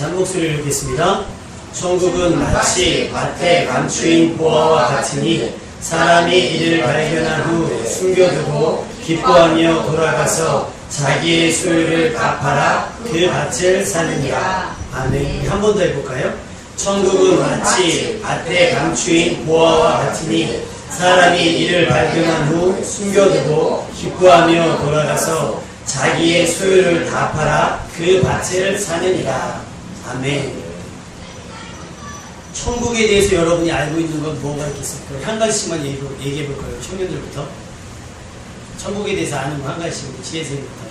한 목소리를 읽겠습니다. 천국은 마치 밭에 감추인 보화와 같으니 사람이 이를 발견한 후 숨겨두고 기뻐하며 돌아가서 자기의 소유를 갚아라 그 밭을 사느니라. 아멘. 한 번 더 해볼까요? 천국은 마치 밭에 감추인 보화와 같으니 사람이 이를 발견한 후 숨겨두고 기뻐하며 돌아가서 자기의 소유를 갚아라 그 밭을 사느니라. 아멘. 천국에 대해서 여러분이 알고 있는 건 뭐가 있겠습니까? 한 가지씩만 얘기해 볼 거예요. 청년들부터. 천국에 대해서 아는 거 한 가지씩. 지혜생부터.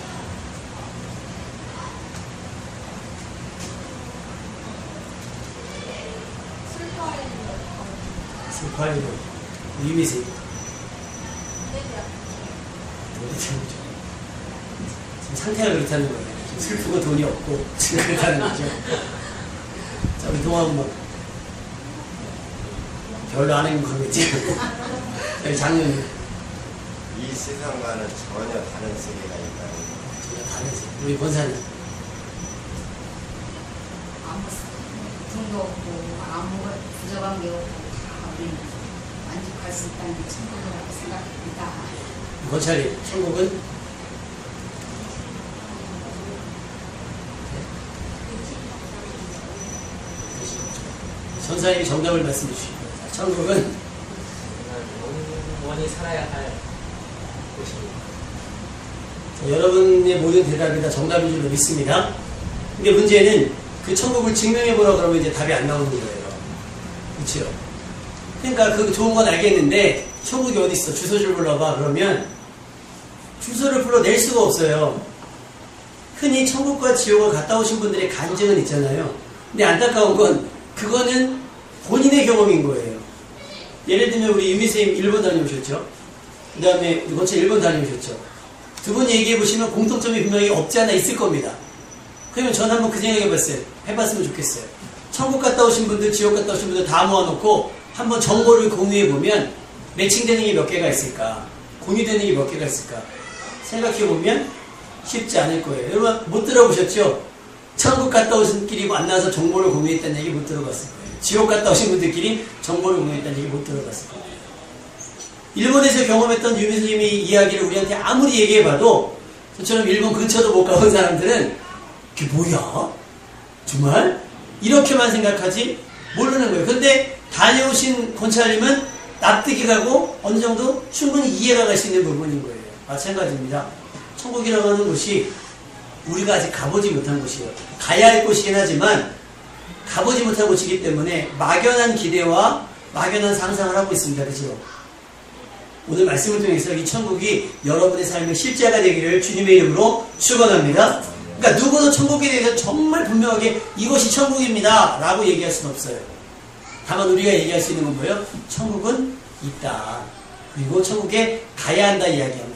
슬퍼하는 거. 유미생. 지금 상태가 그렇다는 거예요. 슬프고 돈이 없고 지금 그렇다는 거죠. 자, 우리 동화는 뭐 별로 안 행복하겠지. 저희 작년에 이 세상과는 전혀 다른 세계가 있다. 전혀 다른 세계. 우리 권사님 아무 돈도 없고 아무 부족한 게 없고 우리 만족할 수 있다는 게 천국이라고 생각합니다. 권사님 천국은 전사님이 정답을 말씀해 주시고 천국은 영원히 살아야 할 곳입니다. 여러분의 모든 대답이 다 정답인 줄로 믿습니다. 근데 문제는 그 천국을 증명해 보라 그러면 이제 답이 안 나오는 거예요. 그렇죠? 그러니까 그 좋은 건 알겠는데 천국이 어디 있어? 주소를 불러봐. 그러면 주소를 불러낼 수가 없어요. 흔히 천국과 지옥을 갔다 오신 분들의 간증은 있잖아요. 근데 안타까운 건 그거는 본인의 경험인 거예요. 예를 들면 우리 유미쌤 일본 다녀오셨죠? 그 다음에 우리 거쳐 일본 다녀오셨죠? 두 분 얘기해 보시면 공통점이 분명히 없지 않아 있을 겁니다. 그러면 전 한번 그 생각해 봤어요. 해봤으면 좋겠어요. 천국 갔다 오신 분들, 지옥 갔다 오신 분들 다 모아놓고 한번 정보를 공유해 보면 매칭되는 게 몇 개가 있을까? 공유되는 게 몇 개가 있을까? 생각해 보면 쉽지 않을 거예요. 여러분 못 들어보셨죠? 천국 갔다 오신 분끼리 만나서 정보를 공유했다는 얘기 못 들어봤을 거예요. 지옥 갔다 오신 분들끼리 정보를 공유했다는 얘기 못 들어봤을 거예요. 일본에서 경험했던 유미 선생님의 이야기를 우리한테 아무리 얘기해봐도 저처럼 일본 근처도 못 가본 사람들은 그게 뭐야? 정말? 이렇게만 생각하지 모르는 거예요. 근데 다녀오신 권찰님은 납득이 가고 어느 정도 충분히 이해가 갈 수 있는 부분인 거예요. 마찬가지입니다. 천국이라고 하는 곳이 우리가 아직 가보지 못한 곳이에요. 가야 할 곳이긴 하지만 가보지 못한 곳이기 때문에 막연한 기대와 막연한 상상을 하고 있습니다. 그죠? 오늘 말씀을 통해서 이 천국이 여러분의 삶의 실제가 되기를 주님의 이름으로 축원합니다. 그러니까 누구도 천국에 대해서 정말 분명하게 이것이 천국입니다 라고 얘기할 수는 없어요. 다만 우리가 얘기할 수 있는 건 뭐예요? 천국은 있다. 그리고 천국에 가야 한다 이야기합니다.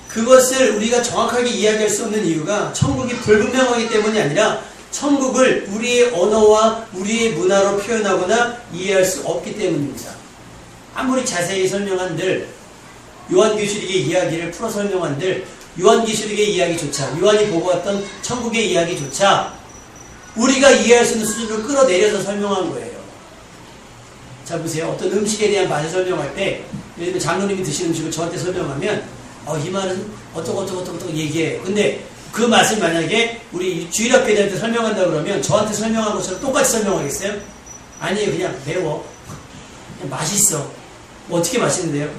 그것을 우리가 정확하게 이야기할 수 없는 이유가 천국이 불분명하기 때문이 아니라 천국을 우리의 언어와 우리의 문화로 표현하거나 이해할 수 없기 때문입니다. 아무리 자세히 설명한들 요한계시록의 이야기를 풀어 설명한들 요한계시록의 이야기조차 요한이 보고 왔던 천국의 이야기조차 우리가 이해할 수 있는 수준으로 끌어내려서 설명한 거예요. 자 보세요. 어떤 음식에 대한 맛을 설명할 때 예를 들면 장로님이 드시는 음식을 저한테 설명하면 이 말은 어떡 얘기해요. 근데 그 맛을 만약에 우리 주일학교들한테 설명한다 그러면 저한테 설명한 것처럼 똑같이 설명하겠어요? 아니에요. 그냥 매워. 그냥 맛있어. 뭐 어떻게 맛있는데요?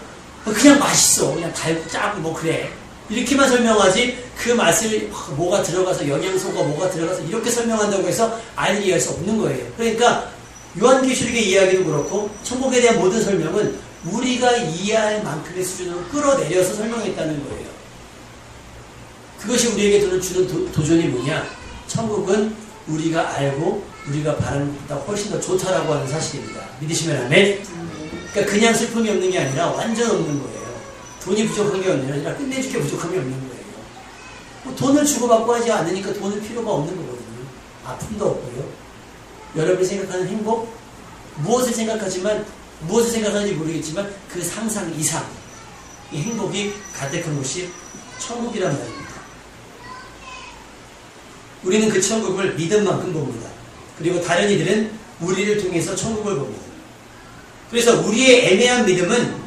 그냥 맛있어. 그냥 달고 짜고 뭐 그래. 이렇게만 설명하지 그 맛을 뭐가 들어가서 영양소가 뭐가 들어가서 이렇게 설명한다고 해서 알게 이해할 수 없는 거예요. 그러니까 요한계시록의 이야기도 그렇고 천국에 대한 모든 설명은 우리가 이해할 만큼의 수준으로 끌어내려서 설명했다는 거예요. 그것이 우리에게 주는 도전이 뭐냐? 천국은 우리가 알고 우리가 바라는 것보다 훨씬 더 좋다라고 하는 사실입니다. 믿으시면 아멘? 그러니까 그냥 슬픔이 없는 게 아니라 완전 없는 거예요. 돈이 부족한 게 아니라 끝내줄 게 부족한 게 없는 거예요. 뭐 돈을 주고받고 하지 않으니까 돈은 필요가 없는 거거든요. 아픔도 없고요. 여러분이 생각하는 행복? 무엇을 생각하는지 모르겠지만 그 상상 이상 이 행복이 가득한 곳이 천국이란 말입니다. 우리는 그 천국을 믿음만큼 봅니다. 그리고 다른 이들은 우리를 통해서 천국을 봅니다. 그래서 우리의 애매한 믿음은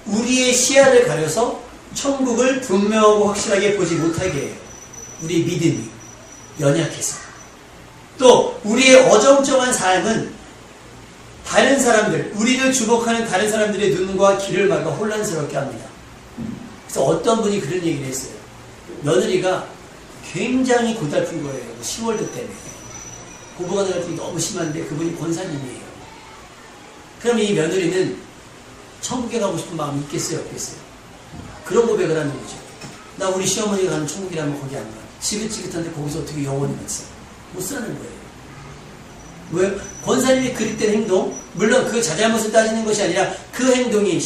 우리의 시야를 가려서 천국을 분명하고 확실하게 보지 못하게 해요. 우리 믿음이 연약해서. 또 우리의 어정쩡한 삶은 다른 사람들, 우리를 주목하는 다른 사람들의 눈과 귀를 막아 혼란스럽게 합니다. 그래서 어떤 분이 그런 얘기를 했어요. 며느리가 굉장히 고달픈 거예요. 10월도 때문에. 고부가 갈등이 너무 심한데 그분이 권사님이에요. 그럼 이 며느리는 천국에 가고 싶은 마음이 있겠어요? 없겠어요? 그런 고백을 하는 거죠. 나 우리 시어머니가 가는 천국이라면 거기 안 가. 지긋지긋한데 거기서 어떻게 영원히 있어? 못 사는 거예요. 왜? 권사님이 그릇된 행동, 물론 그 자잘못을 따지는 것이 아니라 그 행동이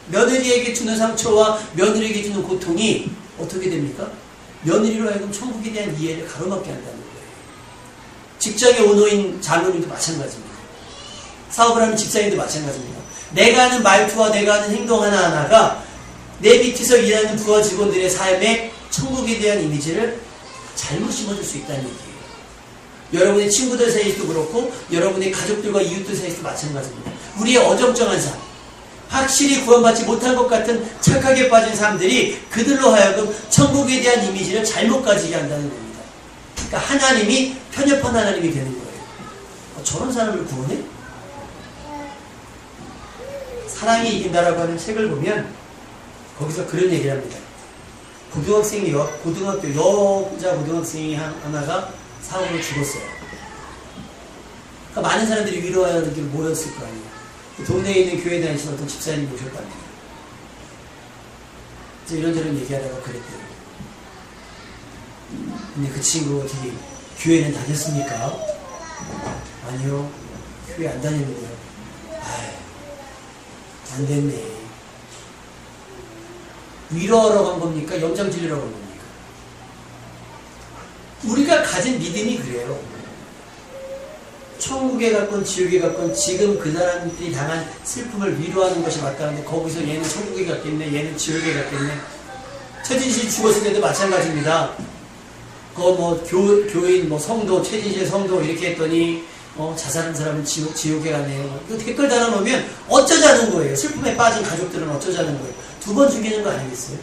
며느리에게 주는 상처와 며느리에게 주는 고통이 어떻게 됩니까? 며느리로 하여금 천국에 대한 이해를 가로막게 한다는 거예요. 직장의 오너인 장로님도 마찬가지입니다. 사업을 하는 집사님도 마찬가지입니다. 내가 하는 말투와 내가 하는 행동 하나하나가 내 밑에서 일하는 부하 직원들의 삶에 천국에 대한 이미지를 잘못 심어줄 수 있다는 얘기예요. 여러분의 친구들 사이에서도 그렇고 여러분의 가족들과 이웃들 사이에서도 마찬가지입니다. 우리의 어정쩡한 삶, 확실히 구원받지 못한 것 같은 착하게 빠진 사람들이 그들로 하여금 천국에 대한 이미지를 잘못 가지게 한다는 겁니다. 그러니까 하나님이 편협한 하나님이 되는 거예요. 저런 사람을 구원해? 사랑이 이긴다라고 하는 책을 보면 거기서 그런 얘기를 합니다. 고등학교 여자 고등학생이 하나가 사고로 죽었어요. 그러니까 많은 사람들이 위로하는 게 모였을 거 아니에요. 동네에 있는 교회 다니시는 어떤 집사님이 오셨답니다. 그래서 이런저런 얘기하다가 그랬대요. 근데 그 친구 어떻게 교회는 다녔습니까? 아니요. 교회 안 다녔는데요. 아유, 안 됐네. 위로하러 간 겁니까? 염장 질리러 간 겁니까? 우리가 가진 믿음이 그래요. 천국에 갔건 지옥에 갔건 지금 그 사람들이 당한 슬픔을 위로하는 것이 맞다는데 거기서 얘는 천국에 갔겠네, 얘는 지옥에 갔겠네. 최진실 죽었을 때도 마찬가지입니다. 교인, 성도, 최진실 성도 이렇게 했더니 자살한 사람은 지옥에 가네요. 이거 댓글 달아놓으면 어쩌자는 거예요. 슬픔에 빠진 가족들은 어쩌자는 거예요. 2번 죽이는 거 아니겠어요?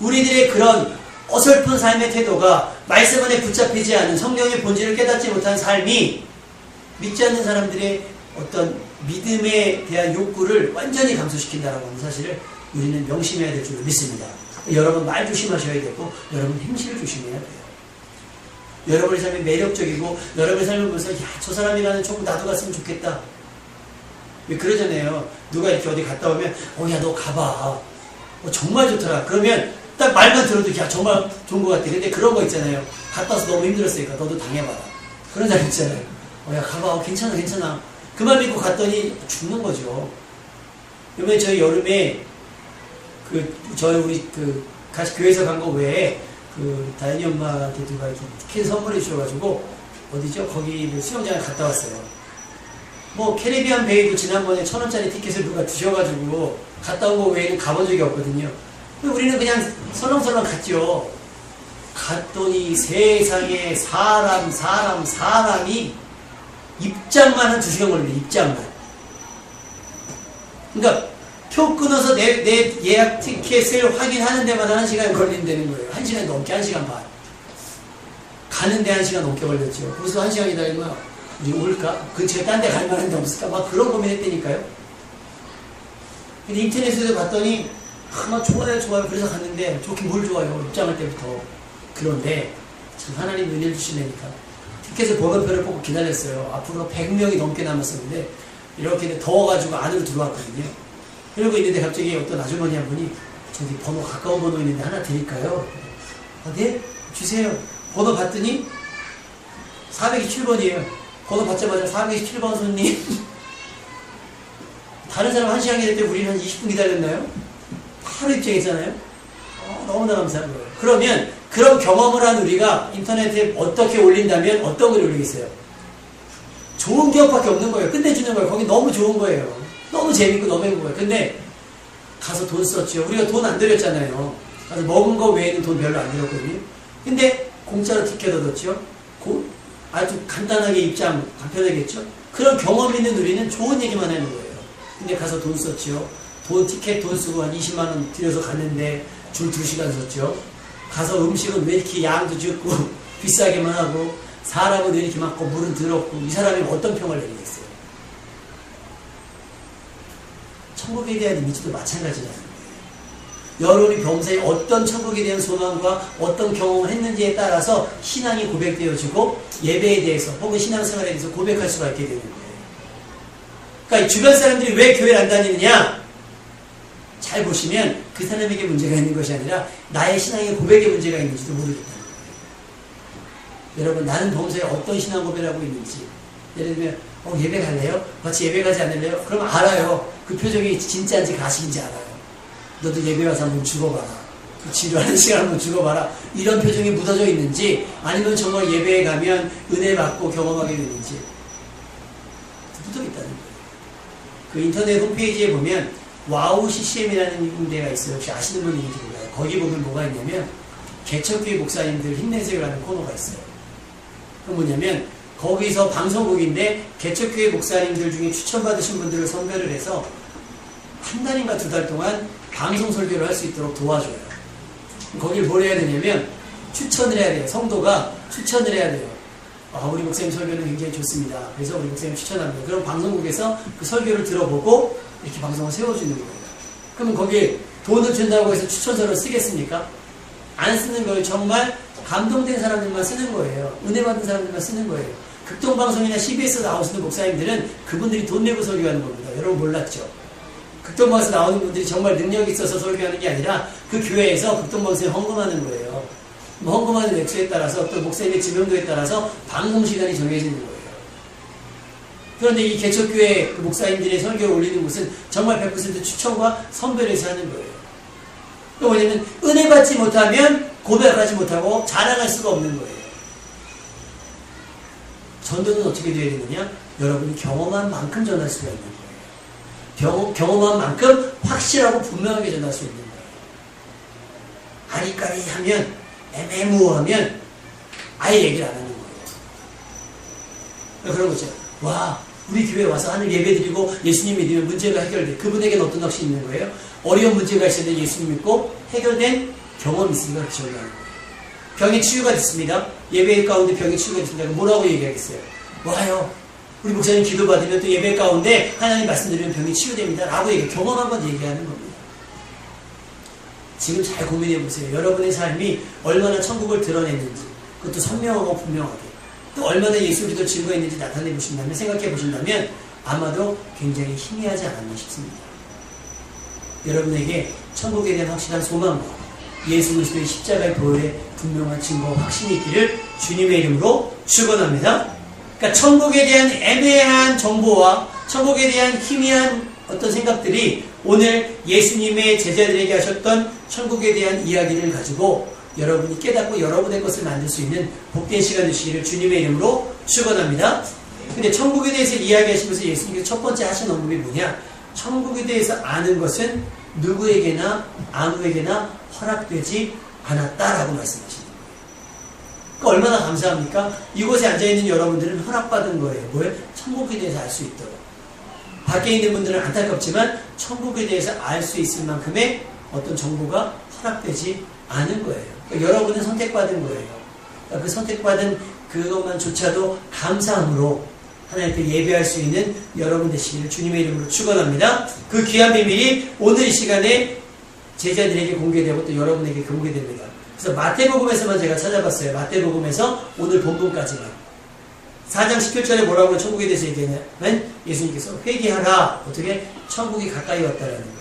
우리들의 그런 어설픈 삶의 태도가 말씀 안에 붙잡히지 않은 성령의 본질을 깨닫지 못한 삶이 믿지 않는 사람들의 어떤 믿음에 대한 욕구를 완전히 감소시킨다는 사실을 우리는 명심해야 될 줄 믿습니다. 여러분 말 조심하셔야 되고 여러분 행실을 조심해야 돼요. 여러분의 삶이 매력적이고 여러분의 삶을 보면서 저 사람이라는 천국 나도 갔으면 좋겠다. 왜 그러잖아요. 누가 이렇게 어디 갔다 오면 야 너 가봐. 정말 좋더라. 그러면 딱 말만 들어도 야 정말 좋은 것 같아. 근데 그런 거 있잖아요. 갔다 와서 너무 힘들었으니까 너도 당해봐라. 그런 사람 있잖아요. 야 가봐. 괜찮아. 그 말 믿고 갔더니 죽는 거죠. 이번에 저희 여름에 같이 교회에서 간 거 외에 다현이 엄마한테 누가 이렇게 티켓 선물해 주셔가지고 어디죠? 거기 수영장에 갔다 왔어요. 캐리비안 베이도 지난번에 1,000원짜리 티켓을 누가 주셔가지고 갔다 온 거 외에는 가본 적이 없거든요. 우리는 그냥 설렁설렁 갔죠. 갔더니 세상에 사람이 입장만 한 2시간 걸립니다. 입장만. 그러니까 표 끊어서 내 예약 티켓을 확인하는 데만 1시간 걸린다는 거예요. 1시간 넘게 1시간 반. 가는데 1시간 넘게 걸렸죠. 그래서 1시간 기다리면 우리 올까? 근처에 딴 데 갈 만한 데 없을까? 막 그런 고민했다니까요. 근데 인터넷에서 봤더니 좋아요. 그래서 갔는데 좋긴 뭘 좋아요. 입장할 때부터. 그런데 참 하나님 은혜를 주시니까 티켓을 번호표를 보고 기다렸어요. 앞으로 100명이 넘게 남았었는데 이렇게 더워가지고 안으로 들어왔거든요. 그러고 있는데 갑자기 어떤 아주머니 한 분이 저기 번호 가까운 번호 있는데 하나 드릴까요? 네? 주세요. 번호 봤더니 427번이에요. 번호 받자마자 427번 손님. 다른 사람 1시간 기다릴 때 우리는 한 20분 기다렸나요? 바로 입장했잖아요. 너무나 감사한 거예요. 그러면 그런 경험을 한 우리가 인터넷에 어떻게 올린다면 어떤 걸 올리겠어요? 좋은 기억밖에 없는 거예요. 끝내주는 거예요. 거기 너무 좋은 거예요. 너무 재밌고 너무 행복해요. 근데 가서 돈 썼죠. 우리가 돈 안 들였잖아요. 가서 먹은 거 외에는 돈 별로 안 들였거든요. 근데 공짜로 티켓 얻었죠. 아주 간단하게 입장 간편하겠죠. 그런 경험 있는 우리는 좋은 얘기만 하는 거예요. 근데 가서 돈 썼죠. 티켓 돈 쓰고 한 20만 원 들여서 갔는데 줄 2시간 섰죠. 가서 음식은 왜 이렇게 양도 적고 비싸게만 하고 사람은 왜 이렇게 많고 물은 더럽고 이 사람이 어떤 평을 내리겠어요. 천국에 대한 이미지도 마찬가지라는 거예요. 여러분이 평소에 어떤 천국에 대한 소망과 어떤 경험을 했는지에 따라서 신앙이 고백되어지고 예배에 대해서 혹은 신앙생활에 대해서 고백할 수가 있게 되는 거예요. 그러니까 주변 사람들이 왜 교회를 안 다니느냐? 잘 보시면 그 사람에게 문제가 있는 것이 아니라 나의 신앙의 고백에 문제가 있는지도 모르겠다는 거예요. 여러분, 나는 평소에 어떤 신앙 고백을 하고 있는지, 예를 들면 예배 갈래요? 같이 예배 가지 않을래요? 그럼 알아요. 그 표정이 진짜인지 가식인지 알아요. 너도 예배 와서 한번 죽어봐라. 그 지루하는 시간 한번 죽어봐라. 이런 표정이 묻어져 있는지, 아니면 정말 예배에 가면 은혜 받고 경험하게 되는지 묻어 있다는 거예요. 그 인터넷 홈페이지에 보면 와우 CCM이라는 데가 있어요. 혹시 아시는 분이 있는지 몰라요. 거기 보면 뭐가 있냐면 개척교회 목사님들 힘내세요라는 코너가 있어요. 그 뭐냐면 거기서 방송국인데 개척교회 목사님들 중에 추천받으신 분들을 선별을 해서 한 달인가 2달 동안 방송 설교를 할 수 있도록 도와줘요. 거길 뭘 해야 되냐면 추천을 해야 돼요. 성도가 추천을 해야 돼요. 우리 목사님 설교는 굉장히 좋습니다. 그래서 우리 목사님 추천합니다. 그럼 방송국에서 그 설교를 들어보고 이렇게 방송을 세워주는 거예요. 그러면 거기에 돈을 준다고 해서 추천서를 쓰겠습니까? 안 쓰는 거예요. 정말 감동된 사람들만 쓰는 거예요. 은혜 받은 사람들만 쓰는 거예요. 극동방송이나 CBS 나오시는 목사님들은 그분들이 돈 내고 설교하는 겁니다. 여러분 몰랐죠? 극동방송에서 나오는 분들이 정말 능력이 있어서 설교하는 게 아니라 그 교회에서 극동방송에 헌금하는 거예요. 헌금하는 액수에 따라서 또 목사님의 지명도에 따라서 방송 시간이 정해지는 거예요. 그런데 이 개척교회 그 목사님들의 설교를 올리는 곳은 정말 100% 추천과 선별해서 하는 거예요. 또 뭐냐면 은혜 받지 못하면 고백하지 못하고 자랑할 수가 없는 거예요. 전도는 어떻게 되어야 되느냐? 여러분이 경험한 만큼 전할 수가 있는 거예요. 경험한 만큼 확실하고 분명하게 전할 수 있는 거예요. 아리까리하면 애매모호하면 아예 얘기를 안 하는 거예요. 그런 거죠. 와, 우리 교회 와서 하늘 예배 드리고 예수님 믿으면 문제가 해결돼. 그분에게는 어떤 넋이 있는 거예요? 어려운 문제가 있었는데 예수님 믿고 해결된 경험이 있으니까 그렇게 전하는 거예요. 병이 치유가 됐습니다. 예배 가운데 병이 치유가 됐습니다. 뭐라고 얘기하겠어요? 와요. 우리 목사님 기도 받으면 또 예배 가운데 하나님 말씀드리면 병이 치유됩니다. 라고 경험한 건 얘기하는 겁니다. 지금 잘 고민해 보세요. 여러분의 삶이 얼마나 천국을 드러냈는지, 그것도 선명하고 분명하게, 또 얼마나 예수 그리스도를 증거했는지 나타내 보신다면, 생각해 보신다면 아마도 굉장히 희미하지 않았나 싶습니다. 여러분에게 천국에 대한 확실한 소망과 예수 그리스도의 십자가의 보혈의 분명한 증거, 확신이 있기를 주님의 이름으로 축원합니다. 그러니까 천국에 대한 애매한 정보와 천국에 대한 희미한 어떤 생각들이 오늘 예수님의 제자들에게 하셨던 천국에 대한 이야기를 가지고 여러분이 깨닫고 여러분의 것을 만들 수 있는 복된 시간 되시기를 주님의 이름으로 축원합니다. 근데 천국에 대해서 이야기하시면서 예수님께서 첫 번째 하신 언급이 뭐냐? 천국에 대해서 아는 것은 누구에게나 아무에게나 허락되지 않았다라고 말씀하시는 거예요. 그러니까 얼마나 감사합니까? 이곳에 앉아있는 여러분들은 허락받은 거예요. 뭐예요? 천국에 대해서 알 수 있도록. 밖에 있는 분들은 안타깝지만 천국에 대해서 알 수 있을 만큼의 어떤 정보가 허락되지 않은 거예요. 그러니까 여러분은 선택받은 거예요. 그러니까 그 선택받은 그것만조차도 감사함으로 하나님께 예배할 수 있는 여러분 되시기를 주님의 이름으로 축원합니다. 그 귀한 비밀이 오늘 이 시간에 제자들에게 공개되고 또 여러분에게 공개됩니다. 그래서 마태복음에서만 제가 찾아봤어요. 마태복음에서 오늘 본문까지만. 4장 17절에 뭐라고 천국에 대해서 얘기하냐면 예수님께서 회개하라. 어떻게? 천국이 가까이 왔다라는 거예요.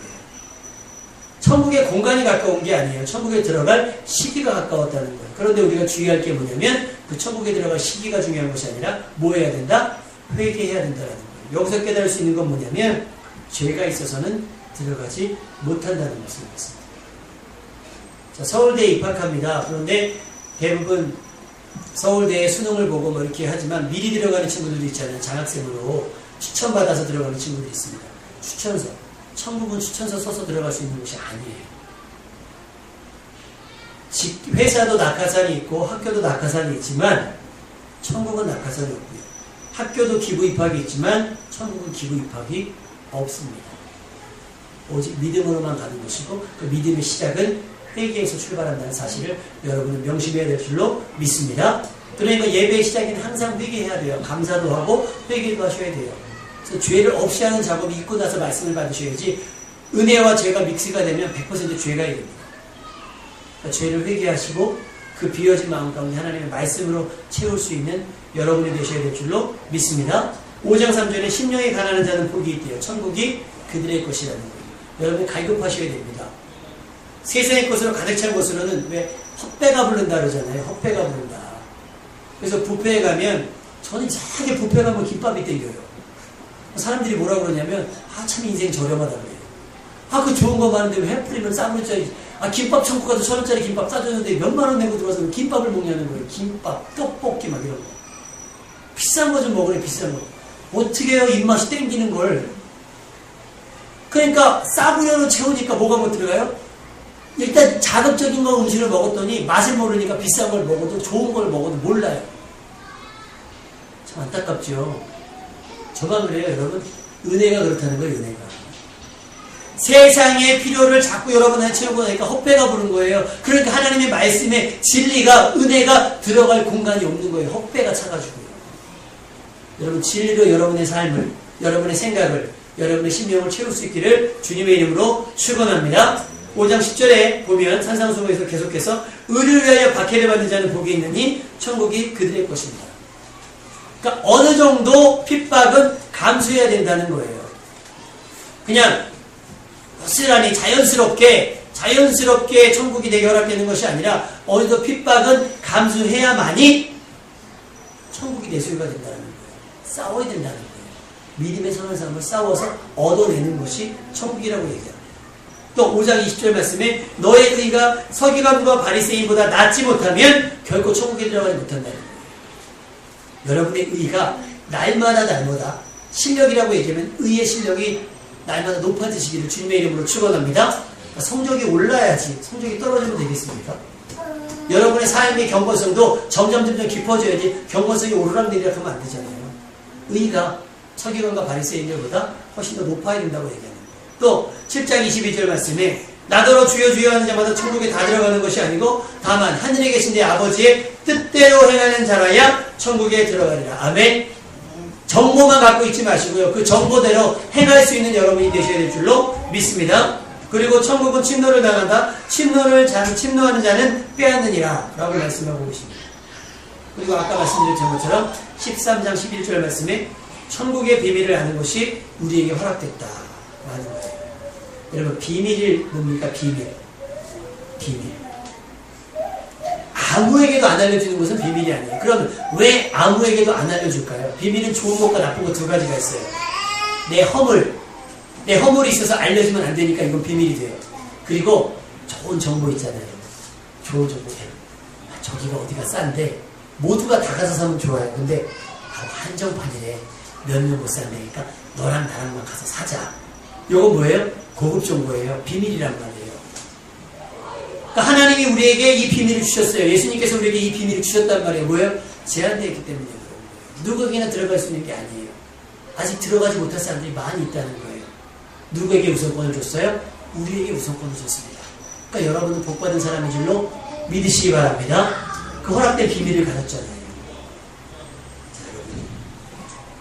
천국의 공간이 가까운 게 아니에요. 천국에 들어갈 시기가 가까웠다는 거예요. 그런데 우리가 주의할 게 뭐냐면 그 천국에 들어갈 시기가 중요한 것이 아니라 뭐 해야 된다? 회개해야 된다는 거예요. 여기서 깨달을 수 있는 건 뭐냐면 죄가 있어서는 들어가지 못한다는 것을 말씀드립니다. 자, 서울대에 입학합니다. 그런데 대부분 서울대에 수능을 보고 뭐 이렇게 하지만 미리 들어가는 친구들도 있잖아요. 장학생으로 추천받아서 들어가는 친구들이 있습니다. 추천서. 천국은 추천서 써서 들어갈 수 있는 곳이 아니에요. 회사도 낙하산이 있고 학교도 낙하산이 있지만 천국은 낙하산이 없고요. 학교도 기부 입학이 있지만 천국은 기부 입학이 없습니다. 오직 믿음으로만 가는 것이고 그 믿음의 시작은 회개에서 출발한다는 사실을 여러분은 명심해야 될 줄로 믿습니다. 그러니까 예배의 시작에는 항상 회개해야 돼요. 감사도 하고 회개도 하셔야 돼요. 그래서 죄를 없이 하는 작업이 있고 나서 말씀을 받으셔야지 은혜와 죄가 믹스가 되면 100% 죄가 됩니다. 그러니까 죄를 회개하시고 그 비어진 마음 가운데 하나님의 말씀으로 채울 수 있는 여러분이 되셔야 될 줄로 믿습니다. 5장 3절에 심령이 가난한 자는 복이 있대요. 천국이 그들의 것이라는 거예요. 여러분이 갈급하셔야 됩니다. 세상의 것으로 가득 찬 것으로는 왜 헛배가 부른다 그러잖아요. 헛배가 부른다. 그래서 뷔페에 가면 저는 이상하게 뷔페 가면 김밥이 땡겨요. 사람들이 뭐라 그러냐면 참 인생 저렴하다 그래요. 그 좋은 거 많은데 왜 해프리면 싼 물짜리 김밥 천국 가서 1,000원짜리 김밥 싸줬는데 몇만 원 내고 들어와서 김밥을 먹냐는 거예요. 김밥, 떡볶이 막 이런 거. 비싼 거 좀 먹으래 비싼 거. 어떻게 해요 입맛이 땡기는 걸. 그러니까 싸구려로 채우니까 뭐가 못 들어가요? 일단 자극적인 거 음식을 먹었더니 맛을 모르니까 비싼 걸 먹어도 좋은 걸 먹어도 몰라요. 참 안타깝죠. 저만 그래요 여러분. 은혜가 그렇다는 거예요. 은혜가. 세상의 필요를 자꾸 여러분한테 채우고 나니까 헛배가 부른 거예요. 그러니까 하나님의 말씀에 진리가 은혜가 들어갈 공간이 없는 거예요. 헛배가 차가지고요. 여러분 진리로 여러분의 삶을 여러분의 생각을 여러분의 심령을 채울 수 있기를 주님의 이름으로 축원합니다. 5장 10절에 보면 산상수보에서 계속해서 의를 위하여 박해를 받는 자는 복이 있느니 천국이 그들의 것입니다. 그러니까 어느 정도 핍박은 감수해야 된다는 거예요. 그냥 고스란히 자연스럽게 천국이 되게 허락되는 것이 아니라 어느 정도 핍박은 감수해야만이 천국이 내소유가 된다는 거예요. 싸워야 된다는 거예요. 믿음의 선한 삶을 싸워서 얻어내는 것이 천국이라고 얘기합니다. 또 5장 20절 말씀에 너의 의가 서기관과 바리새인보다 낫지 못하면 결코 천국에 들어가지 못한다는 거예요. 여러분의 의가 날마다 실력이라고 얘기하면 의의 실력이 날마다 높아지시기를 주님의 이름으로 축원합니다. 성적이 올라야지 성적이 떨어지면 되겠습니까? 여러분의 삶의 경건성도 점점 깊어져야지 경건성이 오르락내리락 하면 안 되잖아요. 의가 서기관과 바리새인들보다 훨씬 더 높아야 된다고 얘기합니다. 또 7장 22절 말씀에 나더러 주여 주여 하는 자마다 천국에 다 들어가는 것이 아니고 다만 하늘에 계신 내 아버지의 뜻대로 행하는 자라야 천국에 들어가리라. 아멘. 정보만 갖고 있지 마시고요. 그 정보대로 행할 수 있는 여러분이 되셔야 될 줄로 믿습니다. 그리고 천국은 침노를 당한다. 침노하는 자는 빼앗느니라 라고 말씀하고 계십니다. 그리고 아까 말씀드렸던 것처럼 13장 11절 말씀에 천국의 비밀을 아는 것이 우리에게 허락됐다 라는 거예요. 여러분 비밀이 뭡니까? 비밀. 아무에게도 안 알려주는 것은 비밀이 아니에요. 그럼 왜 아무에게도 안 알려줄까요? 비밀은 좋은 것과 나쁜 것 두 가지가 있어요. 내 허물이 있어서 알려주면 안 되니까 이건 비밀이 돼요. 그리고 좋은 정보 있잖아요. 좋은 정보. 저기가 어디가 싼데 모두가 다 가서 사면 좋아요. 근데 한정판이래. 몇 명 못 산다니까 너랑 나랑만 가서 사자. 이거 뭐예요? 고급 정보예요. 비밀이란 말이에요. 그러니까 하나님이 우리에게 이 비밀을 주셨어요. 예수님께서 우리에게 이 비밀을 주셨단 말이에요. 뭐예요? 제한되어 있기 때문에 그런 거예요. 누구에게나 들어갈 수 있는 게 아니에요. 아직 들어가지 못한 사람들이 많이 있다는 거예요. 누구에게 우선권을 줬어요? 우리에게 우선권을 줬습니다. 그러니까 여러분은 복받은 사람인 줄로 믿으시기 바랍니다. 그 허락된 비밀을 가졌잖아요. 자, 여러분,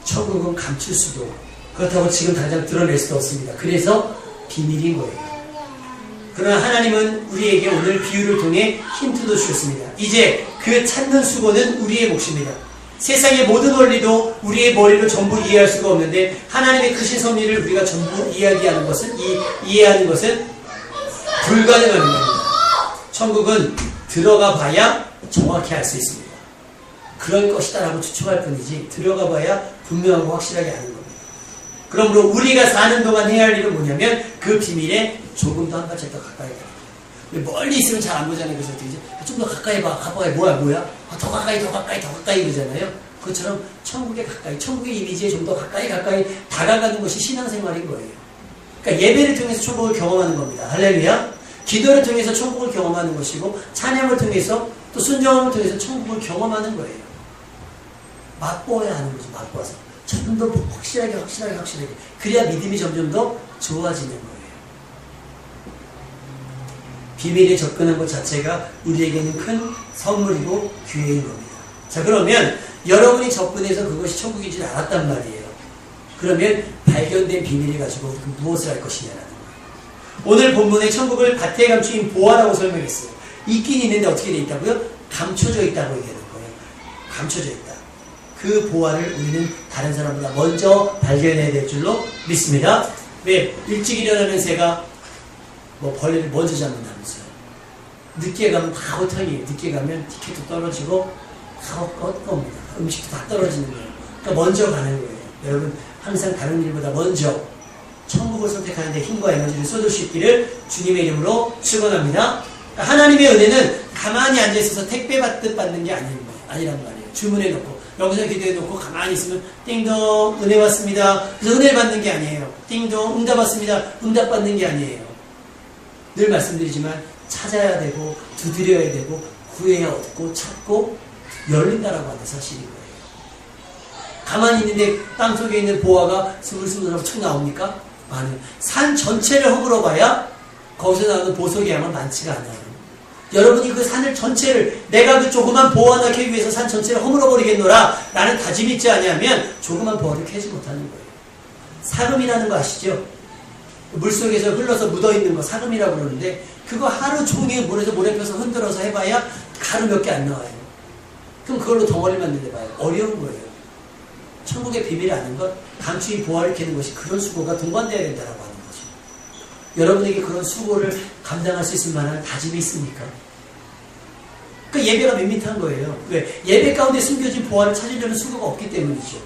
천국은 감출 수도 그렇다고 지금 당장 드러낼 수도 없습니다. 그래서 비밀인 거예요. 그러나 하나님은 우리에게 오늘 비유를 통해 힌트도 주셨습니다. 이제 그 찾는 수고는 우리의 몫입니다. 세상의 모든 원리도 우리의 머리로 전부 이해할 수가 없는데 하나님의 크신 섭리를 우리가 전부 이해하는 것은 불가능한 겁니다. 천국은 들어가 봐야 정확히 알 수 있습니다. 그럴 것이다라고 추측할 뿐이지 들어가 봐야 분명하고 확실하게 아는 겁니다. 그러므로 우리가 사는 동안 해야 할 일은 뭐냐면 그 비밀에 조금 더 한 발짝 더 가까이 가요. 멀리 있으면 잘 안 보잖아요. 그래서 좀 더 가까이 봐. 가까이 뭐야? 더 가까이 그러잖아요. 그것처럼 천국에 가까이, 천국의 이미지에 좀 더 가까이 다가가는 것이 신앙생활인 거예요. 그러니까 예배를 통해서 천국을 경험하는 겁니다. 할렐루야. 기도를 통해서 천국을 경험하는 것이고 찬양을 통해서 또 순종을 통해서 천국을 경험하는 거예요. 맛보아야 하는 거죠. 맛보아서 좀 더 확실하게 그래야 믿음이 점점 더 좋아지는 거예요. 비밀에 접근한 것 자체가 우리에게는 큰 선물이고 기회인 겁니다. 자, 그러면 여러분이 접근해서 그것이 천국인 줄 알았단 말이에요. 그러면 발견된 비밀을 가지고 무엇을 할 것이냐라는 거예요. 오늘 본문의 천국을 밭에 감추인 보화라고 설명했어요. 있긴 있는데 어떻게 돼 있다고요? 감춰져 있다고 얘기하는 거예요. 감춰져 있다. 그 보화를 우리는 다른 사람보다 먼저 발견해야 될 줄로 믿습니다. 왜? 일찍 일어나는 새가 뭐 벌레를 먼저 잡는다면서요. 늦게 가면 다 호탕이에요. 늦게 가면 티켓도 떨어지고 다 겁니다. 음식도 다 떨어지는 거예요. 그러니까 먼저 가는 거예요. 여러분 항상 다른 일보다 먼저 천국을 선택하는데 힘과 에너지를 쏟을 수 있기를 주님의 이름으로 축원합니다. 그러니까 하나님의 은혜는 가만히 앉아있어서 택배 받듯 받는 게 아니란 말이에요. 주문해놓고 여기서 기도해놓고 가만히 있으면 띵동 은혜 왔습니다. 그래서 은혜를 받는 게 아니에요. 띵동 응답 왔습니다. 응답 받는 게 아니에요. 늘 말씀드리지만 찾아야 되고 두드려야 되고 구해야 얻고 찾고 열린다라고 하는 사실인 거예요. 가만히 있는데 땅속에 있는 보화가 스물스물하고 툭 나옵니까? 아니요. 산 전체를 허물어 봐야 거기서 나오는 보석의 양은 많지가 않아요. 여러분이 그 산을 전체를 내가 그 조그만 보화 하나 캐기 위해서 산 전체를 허물어 버리겠노라 라는 다짐이 있지 않으면 조그만 보화를 캐지 못하는 거예요. 사금이라는 거 아시죠? 물속에서 흘러서 묻어있는 거 사금이라고 그러는데 그거 하루 종일 물에서 모래 펴서 흔들어서 해봐야 가루 몇 개 안 나와요. 그럼 그걸로 덩어리 만들어 봐요. 어려운 거예요. 천국의 비밀을 아는 것, 감추인 보화를 캐는 것이 그런 수고가 동반되어야 된다고 하는 거죠. 여러분에게 그런 수고를 감당할 수 있을 만한 다짐이 있습니까? 그 예배가 밋밋한 거예요. 왜? 예배 가운데 숨겨진 보화를 찾으려는 수고가 없기 때문이죠.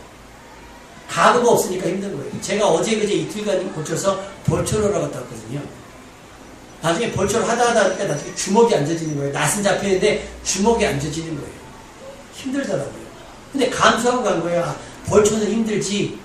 가구가 없으니까 힘든 거예요. 제가 어제 그제 이틀간 고쳐서 벌초로라고 갔다 왔거든요. 나중에 벌초를 하다 하니까 나중에 주먹이 안 젖지는 거예요. 낯은 잡히는데 주먹이 안 젖지는 거예요. 힘들더라고요. 근데 감수하고 간 거예요. 아, 벌초는 힘들지.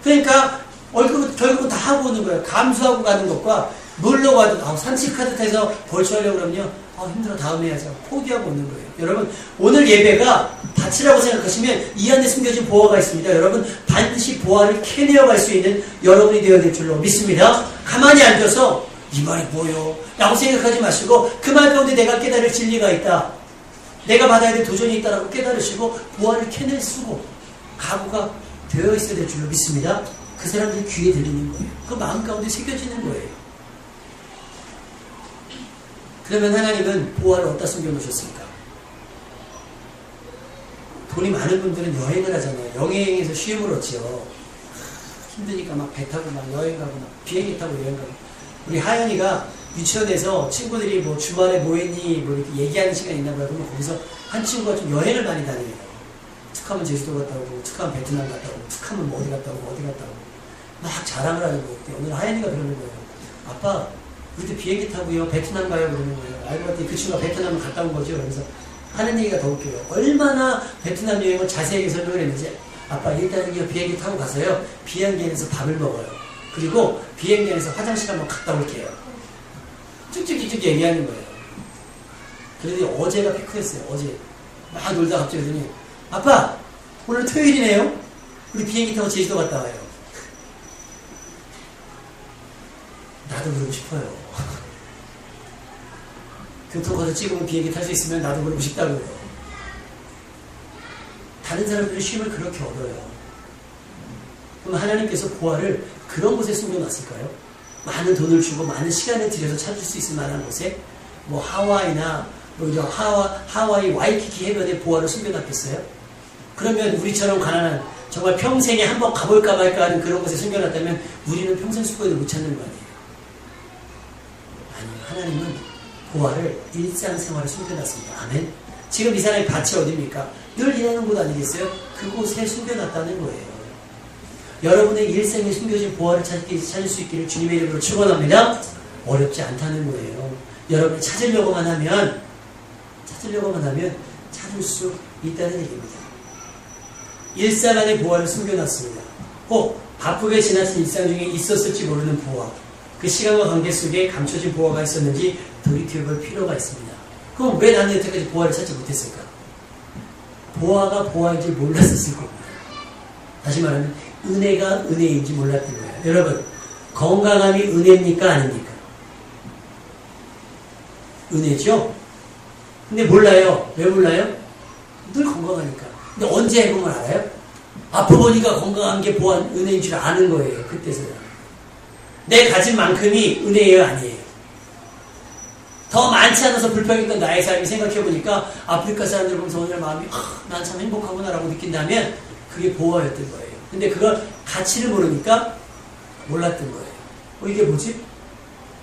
그러니까 결국은 다 하고 오는 거예요. 감수하고 가는 것과 놀러 가도 산책하듯 해서 벌초하려고 그러면요. 힘들어 다음에 하자. 포기하고 오는 거예요. 여러분 오늘 예배가 밭이라고 생각하시면 이 안에 숨겨진 보화가 있습니다. 여러분 반드시 보화를 캐내어 갈 수 있는 여러분이 되어야 될 줄로 믿습니다. 가만히 앉아서 이 말이 뭐요? 라고 생각하지 마시고 그 말 가운데 내가 깨달을 진리가 있다. 내가 받아야 될 도전이 있다라고 깨달으시고 보화를 캐낼 수고 각오가 되어 있어야 될 줄로 믿습니다. 그 사람들이 귀에 들리는 거예요. 그 마음 가운데 새겨지는 거예요. 그러면 하나님은 보화를 어디다 숨겨놓으셨습니까? 돈이 많은 분들은 여행을 하잖아요. 여행에서 쉼을 얻죠. 힘드니까 막 배 타고 막 여행 가고 막 비행기 타고 여행 가고. 우리 하연이가 유치원에서 친구들이 뭐 주말에 뭐 했니 뭐 이렇게 얘기하는 시간이 있나 봐요. 그러면 거기서 한 친구가 좀 여행을 많이 다녀요. 툭하면 제주도 갔다 오고 툭하면 베트남 갔다 오고 툭하면 뭐 어디 갔다 오고 어디 갔다 오고 막 자랑을 하는 거예요. 오늘 하연이가 그러는 거예요. 아빠 우리도 비행기 타고요 베트남 가요 그러는 거예요. 알고 봤더니 그 친구가 베트남을 갔다 온 거죠. 그래서 하는 얘기가 더 웃겨요. 얼마나 베트남 여행을 자세하게 설명을 했는지 아빠 일단은 비행기 타고 가서요 비행기 안에서 밥을 먹어요. 그리고 비행기 안에서 화장실 한번 갔다 올게요. 쭉쭉쭉쭉 얘기하는 거예요. 그래도 어제가 피크였어요. 어제 막 놀다 갑자기 그러더니 아빠 오늘 토요일이네요. 우리 비행기 타고 제주도 갔다 와요. 나도 그러고 싶어요. 교통카드 찍으면 비행기 탈 수 있으면 나도 그러고 싶다고요. 다른 사람들이 쉼을 그렇게 얻어요. 그럼 하나님께서 보화를 그런 곳에 숨겨놨을까요? 많은 돈을 주고 많은 시간을 들여서 찾을 수 있을 만한 곳에 뭐 하와이나 뭐 하와이 와이키키 해변에 보화를 숨겨놨겠어요? 그러면 우리처럼 가난한 정말 평생에 한번 가볼까 말까 하는 그런 곳에 숨겨놨다면 우리는 평생 수고해도 못 찾는 거 아니에요? 아니요. 하나님은 보화를 일상생활에 숨겨놨습니다. 아멘. 지금 이 사람의 밭이 어디입니까? 늘 일하는 곳 아니겠어요? 그곳에 숨겨놨다는 거예요. 여러분의 일생에 숨겨진 보화를 찾을 수 있기를 주님의 이름으로 축원합니다. 어렵지 않다는 거예요. 여러분이 찾으려고만 하면 찾을 수 있다는 얘기입니다. 일상 안에 보화를 숨겨놨습니다. 혹 바쁘게 지나친 일상 중에 있었을지 모르는 보화. 그 시간과 관계 속에 감춰진 보화가 있었는지 돌이켜볼 필요가 있습니다. 그럼 왜 나는 여태까지 보화를 찾지 못했을까? 보화가 보화인지 몰랐었을 겁니다. 다시 말하면 은혜가 은혜인지 몰랐던 거예요. 여러분, 건강함이 은혜입니까? 아닙니까? 은혜죠? 근데 몰라요. 왜 몰라요? 늘 건강하니까. 근데 언제 해보면 알아요? 아프 보니까 건강한 게 보안 은혜인 줄 아는 거예요. 그때서야. 내 가진 만큼이 은혜예요? 아니에요? 더 많지 않아서 불평했던 나의 삶이 생각해보니까 아프리카 사람들 보면서 오늘 마음이 난 참 행복하구나 라고 느낀다면 그게 보화였던 거예요. 근데 그걸 가치를 모르니까 몰랐던 거예요. 이게 뭐지?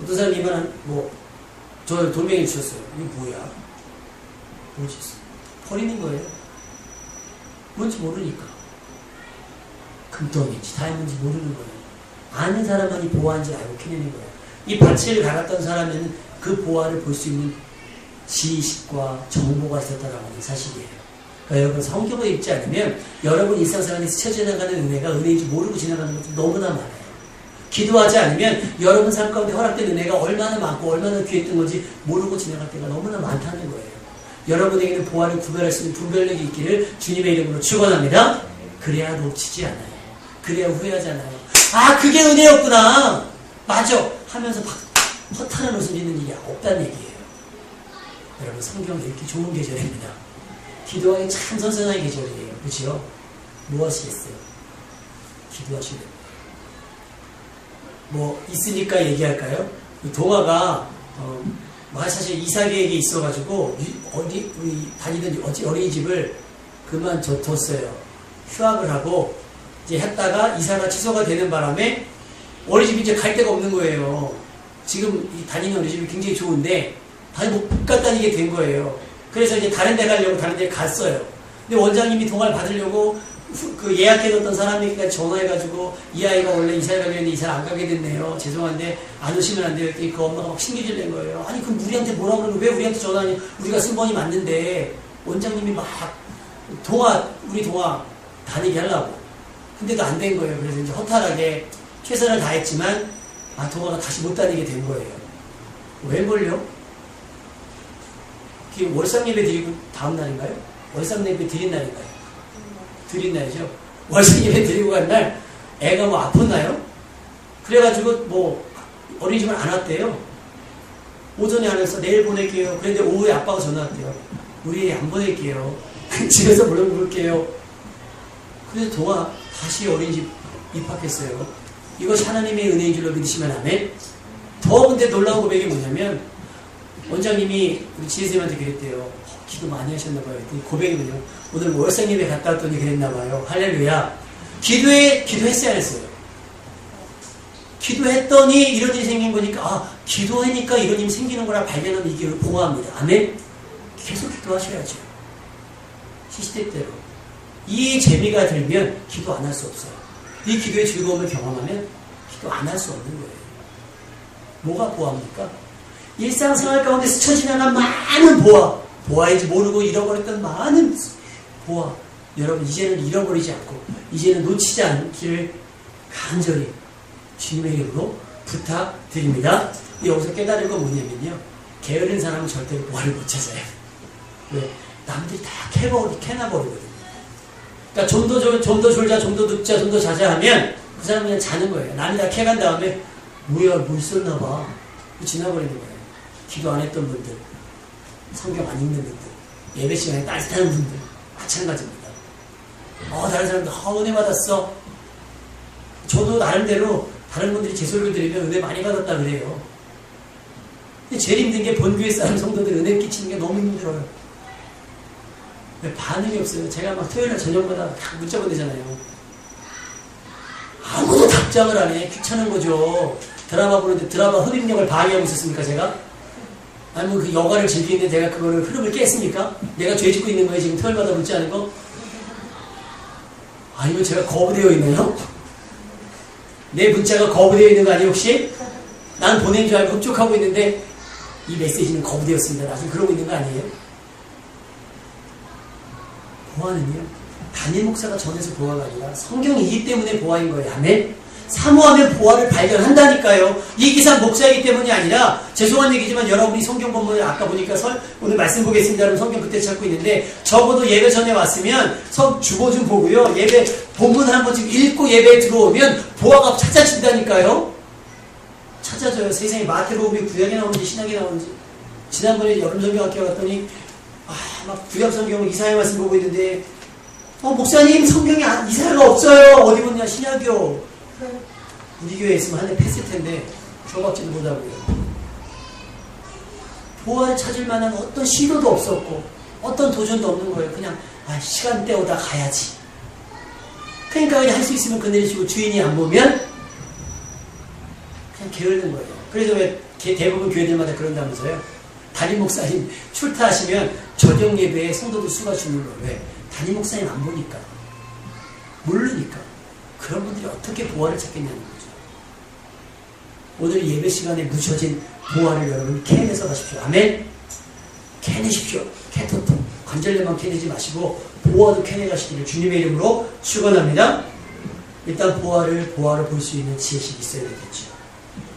어떤 사람이 이만한 저 돌멩이 주셨어요. 이게 뭐야? 뭐지? 버리는 거예요. 뭔지 모르니까. 금덩이인지 다이아몬드인지 모르는 거예요. 아는 사람만이 보화인지 알고 캐내는 거예요. 이 밭을 갈았던 사람에는 그 보화를 볼 수 있는 지식과 정보가 있었다는 사실이에요. 그러니까 여러분 성경을 읽지 않으면 여러분 일상생활에 스쳐 지나가는 은혜가 은혜인지 모르고 지나가는 것도 너무나 많아요. 기도하지 않으면 여러분 삶 가운데 허락된 은혜가 얼마나 많고 얼마나 귀했던 건지 모르고 지나갈 때가 너무나 많다는 거예요. 여러분에게는 보화를 구별할 수 있는 분별력이 있기를 주님의 이름으로 축원합니다. 그래야 놓치지 않아요. 그래야 후회하지 않아요. 아, 그게 은혜였구나. 맞아. 하면서 막 허탈한 웃음 짓는 일이 없다는 얘기예요. 여러분 성경 읽기 좋은 계절입니다. 기도하기 참 선선한 계절이에요. 그렇죠? 뭐 하시겠어요? 기도하시면 됩니다. 있으니까 얘기할까요? 동아가 사실 이사계획에 있어가지고 우리 다니던 어린이집을 그만뒀어요. 휴학을 하고 이제 했다가 이사가 취소가 되는 바람에 어린이집이 이제 갈 데가 없는 거예요. 지금 다니는 어린이집이 굉장히 좋은데 못 다니게 된 거예요. 그래서 이제 다른 데 가려고 다른 데 갔어요. 근데 원장님이 동아를 받으려고 그 예약해뒀던 사람에게 전화해가지고 이 아이가 원래 이사를 가려고 했는데 이사를 안 가게 됐네요. 죄송한데 안 오시면 안 돼요. 그 엄마가 막 신경질 낸 거예요. 아니 그럼 우리한테 뭐라 그러는 왜 우리한테 전화하니? 우리가 순번이 맞는데 원장님이 막 우리 동아 다니게 하려고. 근데도 안 된 거예요. 그래서 이제 허탈하게 최선을 다했지만 동아가 다시 못 다니게 된 거예요. 왜 몰려? 월상 예배 드리고 다음 날인가요? 월상 예배 드린 날인가요? 드린 날이죠. 월상 예배 드리고 간 날 애가 아팠나요? 그래가지고 어린이집을 안 왔대요. 오전에 안 해서 내일 보낼게요. 그런데 오후에 아빠가 전화 왔대요. 우리 애 안 보낼게요. 집에서 물어볼게요. 그래서 동아 다시 어린이집 입학했어요. 이것이 하나님의 은혜인 줄로 믿으시면 아멘. 더 근데 놀라운 고백이 뭐냐면 원장님이 우리 지혜쌤한테 그랬대요. 기도 많이 하셨나봐요. 고백이 뭐냐면 오늘 월상 예배 갔다 왔더니 그랬나봐요. 할렐루야. 기도했어야 했어요. 기도했더니 이런 일이 생긴 거니까 기도하니까 이런 일이 생기는 거라 발견하면 이게 보호합니다. 아멘. 계속 기도하셔야죠. 시시때때로. 이 재미가 들면 기도 안 할 수 없어요. 이 기도의 즐거움을 경험하면 기도 안 할 수 없는 거예요. 뭐가 보호합니까? 일상생활 가운데 스쳐 지나간 많은 보아인지 모르고 잃어버렸던 많은 보아. 여러분 이제는 잃어버리지 않고 이제는 놓치지 않기를 간절히 주님의 이름으로 부탁드립니다. 여기서 깨달을 건 뭐냐면요. 게으른 사람은 절대로 보아를 못 찾아요. 왜? 남들이 다 캐나버리거든요. 그러니까 좀 더 졸자, 좀 더 눕자, 좀 더 자자 하면 그 사람은 그냥 자는 거예요. 남이 다 캐간 다음에 뭐야, 뭐 있었나 봐. 지나버리는 거예요. 기도 안 했던 분들, 성경 안 읽는 분들, 예배 시간에 따뜻한 분들 마찬가지입니다. 다른 사람들 은혜 받았어. 저도 나름대로 다른 분들이 제 소리를 들으면 은혜 많이 받았다 그래요. 근데 제일 힘든 게 본교회 사람 성도들 은혜 끼치는 게 너무 힘들어요. 왜 반응이 없어요. 제가 막 토요일날 저녁마다 다 문자 보내잖아요. 아무도 답장을 안 해. 귀찮은 거죠. 드라마 보는데 드라마 흡입력을 방해하고 있었습니까 제가? 아니면 그 여가를 즐기는데 내가 그거를 흐름을 깼습니까? 내가 죄 짓고 있는 거예요 지금 토요일마다 문자 하는 거? 아니면 제가 거부되어 있나요? 내 문자가 거부되어 있는 거 아니에요 혹시? 난 보낸 줄 알고 흡족하고 있는데 이 메시지는 거부되었습니다. 나중에 그러고 있는 거 아니에요? 보아는요. 담임 목사가 전해서 보아가 아니라 성경이기 때문에 보아인 거예요. 아멘? 사모하면 보화를 발견한다니까요. 이 기사 목사이기 때문이 아니라 죄송한 얘기지만 여러분이 성경 본문을 아까 보니까 오늘 말씀 보겠습니다. 여러분 성경 그때 찾고 있는데 적어도 예배 전에 왔으면 주보 좀 보고요. 예배 본문 한 번씩 읽고 예배에 들어오면 보화가 찾아진다니까요. 찾아져요. 세상에 마태복음이 구약에 나오는지 신약에 나오는지. 지난번에 여름 성경학교 갔더니 막 구약 성경 이사야 말씀 보고 있는데 목사님 성경에 이사야가 없어요. 어디 보냐 신약이요. 우리 교회에 있으면 한 해 팼을 텐데 줘봤지도 못하고요. 보화를 찾을 만한 어떤 시도도 없었고 어떤 도전도 없는 거예요. 그냥 시간 때우다 가야지. 그러니까 그냥 할 수 있으면 그네리시고 주인이 안 보면 그냥 게으르는 거예요. 그래서 왜 대부분 교회들마다 그런다면서요. 담임 목사님 출타하시면 저녁 예배에 성도들 수가 주는 거예요. 왜? 담임 목사님 안 보니까. 모르니까. 그런 분들이 어떻게 보화를 찾겠냐는 거죠. 오늘 예배 시간에 묻혀진 보화를 여러분 캐내서 가십시오. 아멘? 캐내십시오. 캐토토. 관절염만 캐내지 마시고 보화도 캐내가시기를 주님의 이름으로 축원합니다. 일단 보화를 볼 수 있는 지혜식이 있어야 되겠죠.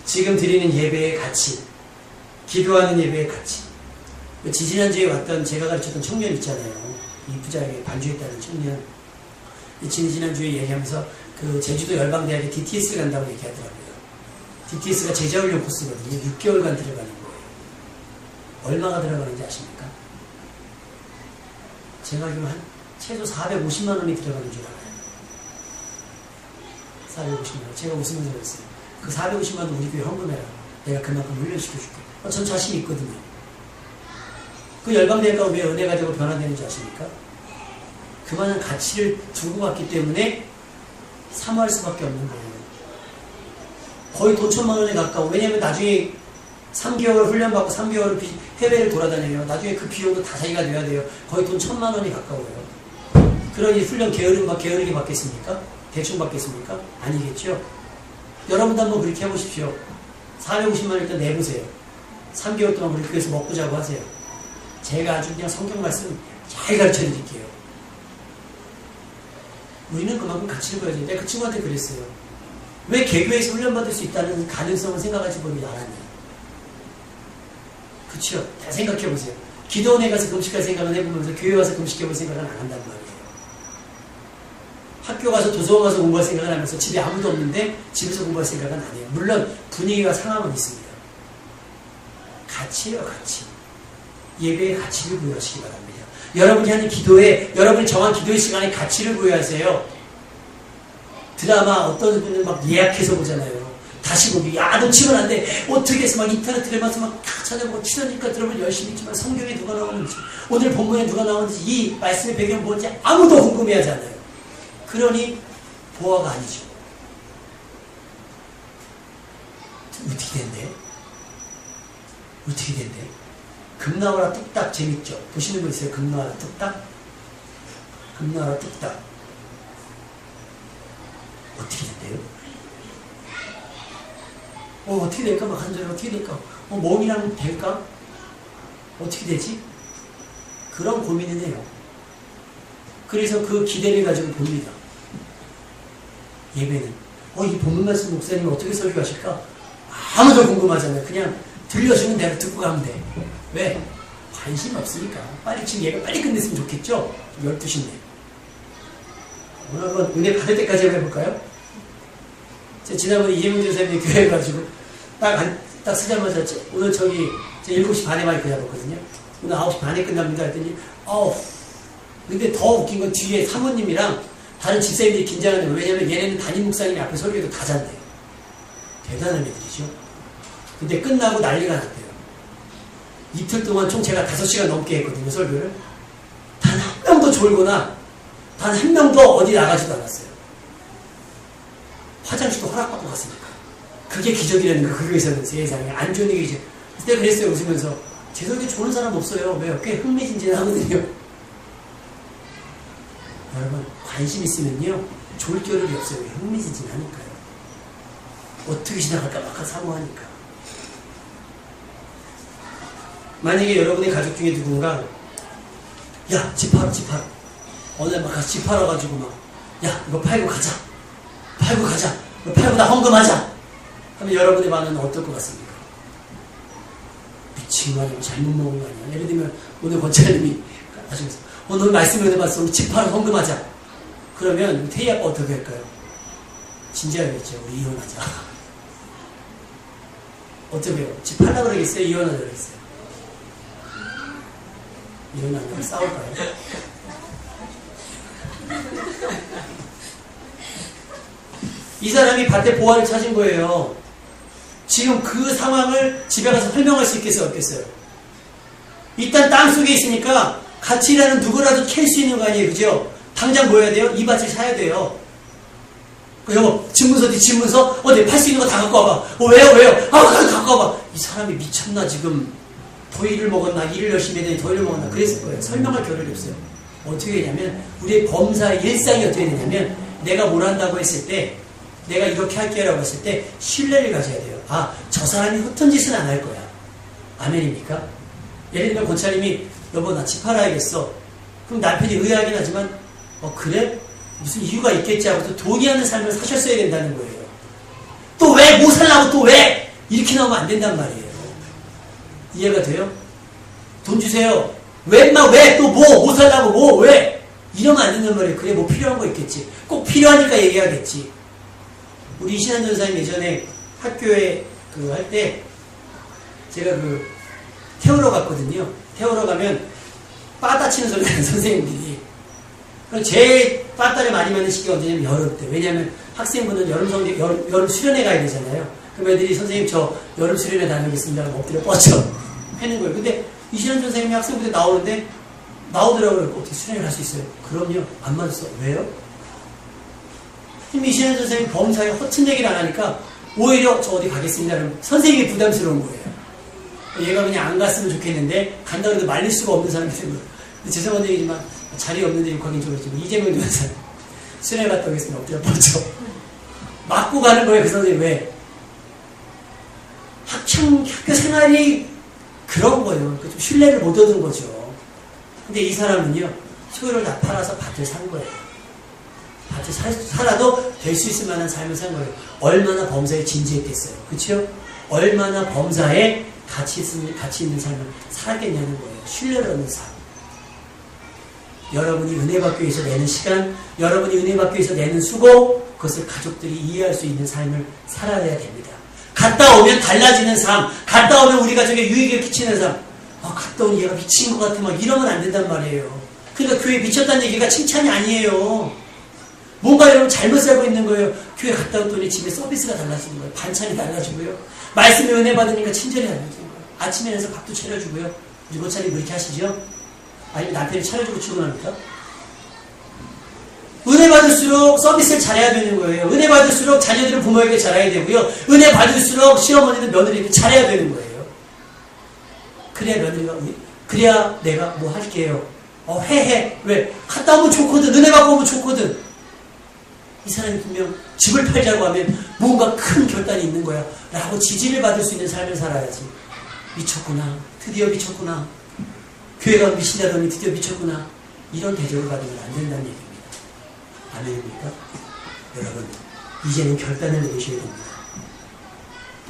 지금 드리는 예배의 가치, 기도하는 예배의 가치. 지지난주에 왔던 제가 가르쳤던 청년 있잖아요. 이 부자에게 반주했다는 청년. 지난주에 얘기하면서 그 제주도 열방대학에 DTS를 간다고 얘기하더라고요. DTS가 제자훈련 코스거든요. 6개월간 들어가는 거예요. 얼마가 들어가는지 아십니까? 제가 알기로 한 최소 450만 원이 들어가는 줄 알아요. 450만 원. 제가 웃으면서 그랬어요. 그 450만 원 우리 교회 헌금해라. 내가 그만큼 훈련시켜줄게. 전 자신 있거든요. 그 열방대학가 왜 은혜가 되고 변화되는지 아십니까? 그만한 가치를 두고 갔기 때문에 사모할 수밖에 없는 거예요. 거의 돈 1,000만 원에 가까워. 왜냐면 나중에 3개월 훈련받고 3개월 해외를 돌아다녀요. 나중에 그 비용도 다 자기가 내야 돼요. 거의 돈 1,000만 원이 가까워요. 그러니 훈련 게으르게 받겠습니까? 대충 받겠습니까? 아니겠죠? 여러분도 한번 그렇게 해보십시오. 450만 원 일단 내보세요. 3개월 동안 우리 교회에서 먹고 자고 하세요. 제가 아주 그냥 성경 말씀 잘 가르쳐 드릴게요. 우리는 그만큼 가치를 보여야 되는데 그 친구한테 그랬어요. 왜 개교에서 훈련받을 수 있다는 가능성을 생각하지 보니 알았냐. 그쵸? 다 생각해보세요. 기도원에 가서 금식할 생각은 해보면서 교회 와서 금식해볼 생각은 안 한단 말이에요. 학교 가서 도서관 가서 공부할 생각을 하면서 집에 아무도 없는데 집에서 공부할 생각은 안 해요. 물론 분위기와 상황은 있습니다. 가치예요, 가치. 예배의 가치를 부여하시기 바랍니다. 여러분이 하는 기도에, 여러분이 정한 기도의 시간에 가치를 부여하세요. 드라마 어떤 분은 막 예약해서 보잖아요. 다시 보기. 놓치면 안 돼. 어떻게 해서 막 인터넷 들어가서 막 다 찾아보고 치료니까 들어보면 열심히 있지만 성경에 누가 나오는지, 오늘 본문에 누가 나오는지, 이 말씀의 배경이 뭔지 아무도 궁금해하지 않아요. 그러니 보화가 아니죠. 어떻게 된대? 어떻게 된대? 금나와라 뚝딱 재밌죠? 보시는 분 있어요? 금나와라 뚝딱? 금나와라 뚝딱. 어떻게 된대요? 어떻게 될까? 막 한 소리 어떻게 될까? 몸이랑 될까? 어떻게 되지? 그런 고민을 해요. 그래서 그 기대를 가지고 봅니다. 예배는. 이 본문 말씀 목사님이 어떻게 설교하실까? 아무도 궁금하잖아요. 그냥 들려주는 대로 듣고 가면 돼. 왜? 관심 없으니까. 지금 예배 빨리 끝냈으면 좋겠죠? 12시인데. 오늘 한번 은혜 받을 때까지 한번 해볼까요? 지난번에 이혜문 교사님이 교회 가지고 딱 쓰자마자 오늘 제가 7시 반에 마이크 잡았거든요. 오늘 9시 반에 끝납니다 했더니 근데 더 웃긴 건 뒤에 사모님이랑 다른 집사님들이 긴장하는 거예요. 왜냐면 얘네는 담임 목사님이 앞에 설교도 다 잔대요. 대단한 애들이죠. 근데 끝나고 난리가 났대요. 이틀 동안 총 제가 5시간 넘게 했거든요, 설교를. 단 한 명도 졸거나 단 한 명도 어디 나가지도 않았어요. 화장실도 허락받고 갔으니까. 그게 기적이라는 거, 그 교회에서는 세상에. 안 좋은 얘기죠. 그때 그랬어요, 웃으면서. 제 설교 좋은 사람 없어요. 왜요? 꽤 흥미진진하거든요. 여러분, 관심 있으면요, 좋을 겨를이 없어요. 흥미진진하니까요. 어떻게 지나갈까 막 사모하니까. 만약에 여러분의 가족 중에 누군가, 야, 집 팔아. 어느 날 막 가서 집 팔아가지고 막, 야, 이거 팔고 가자. 팔고 다 헌금하자 하면 여러분의 반응은 어떨 것 같습니까? 미친 거 아니야? 잘못 먹은 거 아니야? 예를 들면 오늘 권차님이 하시면서 오늘 말씀 은혜 받았어. 우리 집 팔아 헌금하자. 그러면 태희 아빠 어떻게 할까요? 진지하겠죠. 우리 이혼하자. 어떻게 해요? 집 팔라 그러겠어요? 이혼하자 그러겠어요? 이혼하면 싸울까요? 이 사람이 밭에 보화를 찾은 거예요. 지금 그 상황을 집에 가서 설명할 수 있겠어요? 없겠어요? 일단 땅속에 있으니까 같이 일하는 누구라도 캘 수 있는 거 아니에요? 그죠? 당장 뭐 해야 돼요? 이 밭을 사야 돼요. 여보, 집문서 뒤 집문서 어디 팔 수 있는 거 다 갖고 와봐. 왜요? 갖고 와봐. 이 사람이 미쳤나 지금. 더위를 먹었나? 일을 열심히 했더니 더위를 먹었나? 그랬을 거예요. 설명할 겨를이 없어요. 어떻게 되냐면 우리의 범사의 일상이 어떻게 되냐면 내가 뭘 한다고 했을 때 내가 이렇게 할게 라고 했을 때 신뢰를 가져야 돼요. 아, 저 사람이 허튼 짓은 안 할 거야. 아멘입니까? 예를 들면 권차님이 여보 나 집 팔아야겠어. 그럼 남편이 의아하긴 하지만 그래? 무슨 이유가 있겠지 하고 또 돈이 하는 삶을 사셨어야 된다는 거예요. 또 왜? 뭐 살라고 또 왜? 이렇게 나오면 안 된단 말이에요. 이해가 돼요? 돈 주세요. 왜 또 뭐 살라고 뭐 왜? 이러면 안 된단 말이에요. 그래 뭐 필요한 거 있겠지. 꼭 필요하니까 얘기하겠지. 우리 이신한 전사님 예전에 학교에 할 때 제가 태우러 갔거든요. 태우러 가면 빠다치는 소리 나는 선생님들이. 제일 빠따를 많이 맞는 시기가 언제냐면 여름 때. 왜냐하면 학생분은 여름 수련회 가야 되잖아요. 그럼 애들이 선생님 저 여름 수련회 다녀오겠습니다. 하고 엎드려 뻗쳐 패는 거예요. 근데 이신한 선생님이 학생분들 나오는데 나오더라고요. 어떻게 수련회 갈 수 있어요? 그럼요. 안 맞았어. 왜요? 이신한 선생님 범사에 허튼 얘기를 안 하니까 오히려 저 어디 가겠습니다. 그러면 선생님이 부담스러운 거예요. 얘가 그냥 안 갔으면 좋겠는데 간다고 해도 말릴 수가 없는 사람이 된 거예요. 죄송한 얘기지만 자리 없는데 욕하긴 좀 그렇지만 이재명 교사 수련회 갔다 오겠습니다. 엎드려 뻗쳐 맞고 가는 거예요. 그 선생님 왜? 학교 생활이 그런 거예요. 좀 신뢰를 못 얻은 거죠. 근데 이 사람은요 소유를 다 팔아서 밭을 산 거예요. 밭을 살아도 될 수 있을 만한 삶을 산 거예요. 얼마나 범사에 진지했겠어요. 그렇죠? 얼마나 범사에 가치 있는 삶을 살았겠냐는 거예요. 신뢰를 얻는 삶. 여러분이 은혜 받기 위해서 내는 시간, 여러분이 은혜 받기 위해서 내는 수고, 그것을 가족들이 이해할 수 있는 삶을 살아야 됩니다. 갔다 오면 달라지는 삶, 갔다 오면 우리 가족에 유익을 끼치는 삶. 갔다 오니 얘가 미친 것 같아 막 이러면 안 된단 말이에요. 그러니까 교회 미쳤다는 얘기가 칭찬이 아니에요. 뭔가 여러분 잘못 살고 있는 거예요. 교회 갔다 왔더니 집에 서비스가 달라지는 거예요. 반찬이 달라지고요. 말씀에 은혜 받으니까 친절이 달라지는 거예요. 아침에 일어나서 밥도 차려주고요. 우리 고차님 그렇게 하시죠? 아니면 남편이 차려주고 출근합니까? 은혜 받을수록 서비스를 잘해야 되는 거예요. 은혜 받을수록 자녀들은 부모에게 잘해야 되고요. 은혜 받을수록 시어머니는 며느리에게 잘해야 되는 거예요. 그래야 내가 뭐 할게요. 해. 왜? 갔다 오면 좋거든. 은혜 받고 오면 좋거든. 이 사람이 분명 집을 팔자고 하면 뭔가 큰 결단이 있는 거야. 라고 지지를 받을 수 있는 삶을 살아야지. 미쳤구나. 드디어 미쳤구나. 교회가 미친다더니 드디어 미쳤구나. 이런 대접을 받으면 안 된다는 얘기입니다. 아멘입니까? 여러분, 이제는 결단을 내리셔야 됩니다.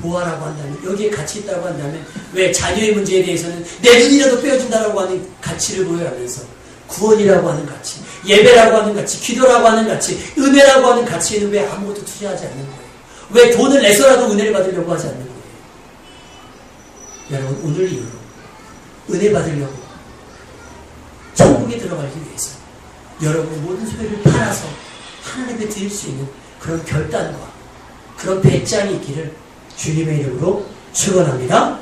보아라고 한다면, 여기에 가치 있다고 한다면, 왜 자녀의 문제에 대해서는 내 눈이라도 빼어준다라고 하는 가치를 보여가면서 구원이라고 하는 가치, 예배라고 하는 가치, 기도라고 하는 가치, 은혜라고 하는 가치에는 왜 아무것도 투자하지 않는 거예요? 왜 돈을 내서라도 은혜를 받으려고 하지 않는 거예요? 여러분, 오늘 이후로 은혜 받으려고 천국에 들어가기 위해서 여러분의 모든 소유를 팔아서 하나님께 드릴 수 있는 그런 결단과 그런 배짱이 있기를 주님의 이름으로 축원합니다.